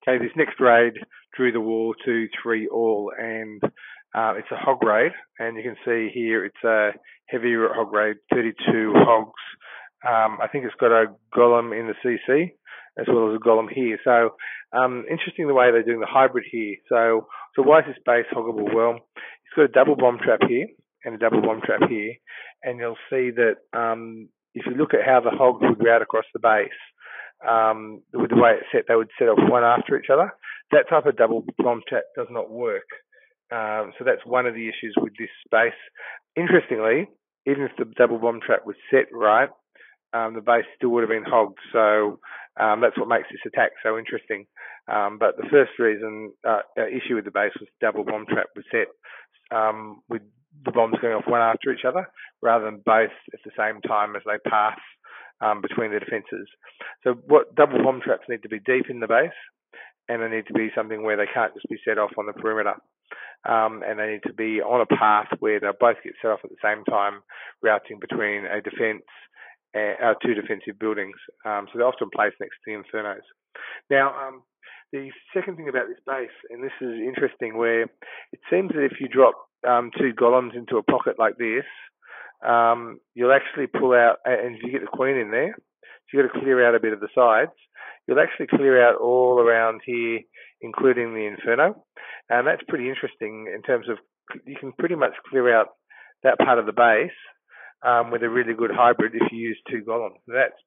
Okay, this next raid drew the war to 3-all, and it's a hog raid, and you can see here it's a heavy hog raid, 32 hogs. I think it's got a golem in the CC as well as a golem here. So interesting the way they're doing the hybrid here. So why is this base hoggable? Well, it's got a double bomb trap here and a double bomb trap here, and you'll see that if you look at how the hogs would route across the base, with the way it's set, they would set off one after each other. That type of double bomb trap does not work. So that's one of the issues with this space. Interestingly, even if the double bomb trap was set right, the base still would have been hogged. So that's what makes this attack so interesting. But the first issue with the base was the double bomb trap was set with the bombs going off one after each other rather than both at the same time as they pass between the defences. So what double bomb traps need to be deep in the base, and they need to be something where they can't just be set off on the perimeter. And they need to be on a path where they'll both get set off at the same time, routing between a defence and two defensive buildings. So they're often placed next to the infernos. Now, the second thing about this base, and this is interesting, where it seems that if you drop two golems into a pocket like this, you'll actually pull out, and if you get the queen in there, so you've got to clear out a bit of the sides, you'll actually clear out all around here, including the inferno. And that's pretty interesting in terms of you can pretty much clear out that part of the base with a really good hybrid if you use two golems. That's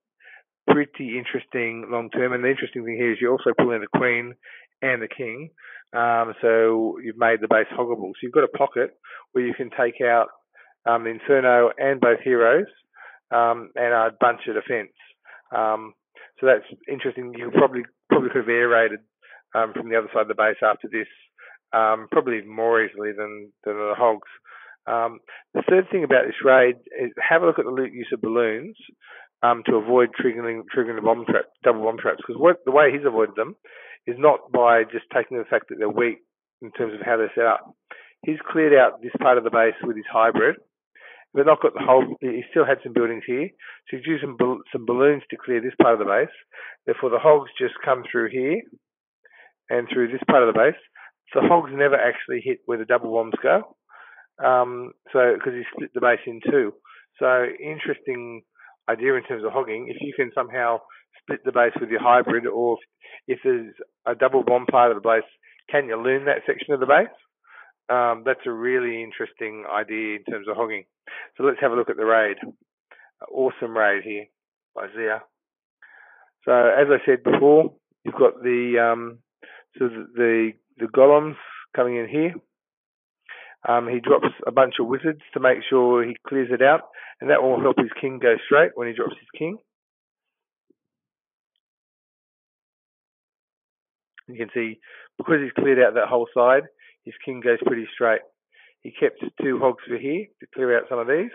pretty interesting long term. And the interesting thing here is you also pull in the queen and the king. So you've made the base hoggable. So you've got a pocket where you can take out the inferno and both heroes and a bunch of defense. So that's interesting. You probably could have air raided from the other side of the base after this, probably even more easily than the hogs. The third thing about this raid is have a look at the loot use of balloons to avoid triggering the double bomb traps. Because the way he's avoided them is not by just taking the fact that they're weak in terms of how they're set up. He's cleared out this part of the base with his hybrid. But not got the whole. He still had some buildings here, so he's used some balloons to clear this part of the base. Therefore, the hogs just come through here and through this part of the base. So hogs never actually hit where the double bombs go. So because he split the base in two. So interesting idea in terms of hogging. If you can somehow split the base with your hybrid, or if there's a double bomb part of the base, can you loon that section of the base? That's a really interesting idea in terms of hogging. So let's have a look at the raid. Awesome raid here by Zia. So as I said before, you've got the golems coming in here. He drops a bunch of wizards to make sure he clears it out, and that will help his king go straight when he drops his king. You can see because he's cleared out that whole side, his king goes pretty straight. He kept two hogs for here to clear out some of these.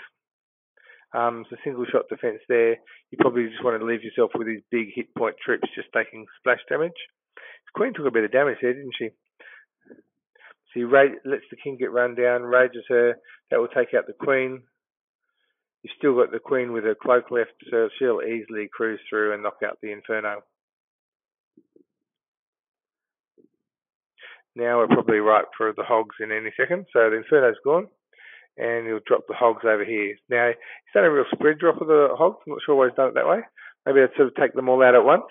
So single shot defense there. You probably just want to leave yourself with these big hit point troops just taking splash damage. His queen took a bit of damage there, didn't she? So he lets the king get run down, rages her. That will take out the queen. You've still got the queen with her cloak left, so she'll easily cruise through and knock out the inferno. Now we're probably ripe for the hogs in any second. So the inferno's gone, and he'll drop the hogs over here. Now, he's done a real spread drop of the hogs. I'm not sure why he's done it that way. Maybe I'd sort of take them all out at once.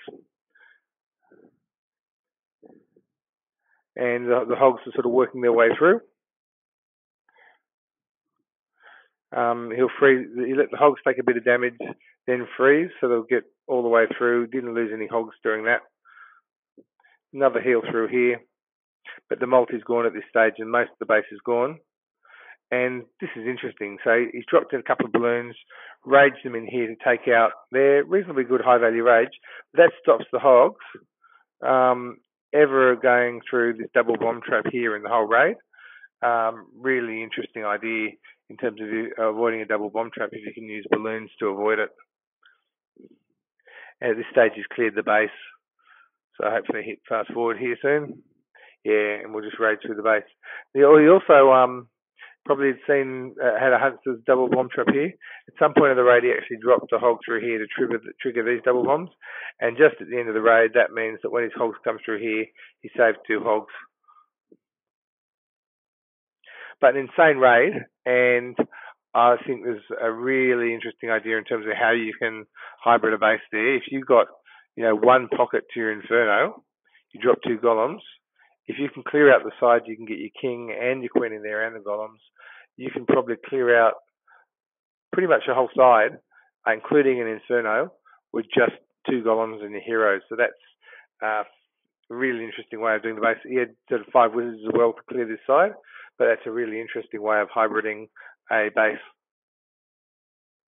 And the hogs are sort of working their way through. He let the hogs take a bit of damage, then freeze, so they'll get all the way through. Didn't lose any hogs during that. Another heal through here. But the multi's gone at this stage, and most of the base is gone. And this is interesting. So he's dropped in a couple of balloons, raged them in here to take out their reasonably good high-value rage. That stops the hogs ever going through this double bomb trap here in the whole raid. Really interesting idea in terms of avoiding a double bomb trap if you can use balloons to avoid it. And at this stage, he's cleared the base. So hopefully hit fast forward here soon. Yeah, and we'll just raid through the base. He also Probably had a Hunter's double bomb trap here. At some point of the raid, he actually dropped a hog through here to trigger these double bombs. And just at the end of the raid, that means that when his hogs come through here, he saved 2 hogs. But an insane raid, and I think there's a really interesting idea in terms of how you can hybrid a base there. If you've got, one pocket to your Inferno, you drop 2 golems. If you can clear out the side, you can get your king and your queen in there and the golems. You can probably clear out pretty much the whole side, including an Inferno, with just 2 golems and your heroes. So that's a really interesting way of doing the base. He had sort of 5 wizards as well to clear this side, but that's a really interesting way of hybriding a base.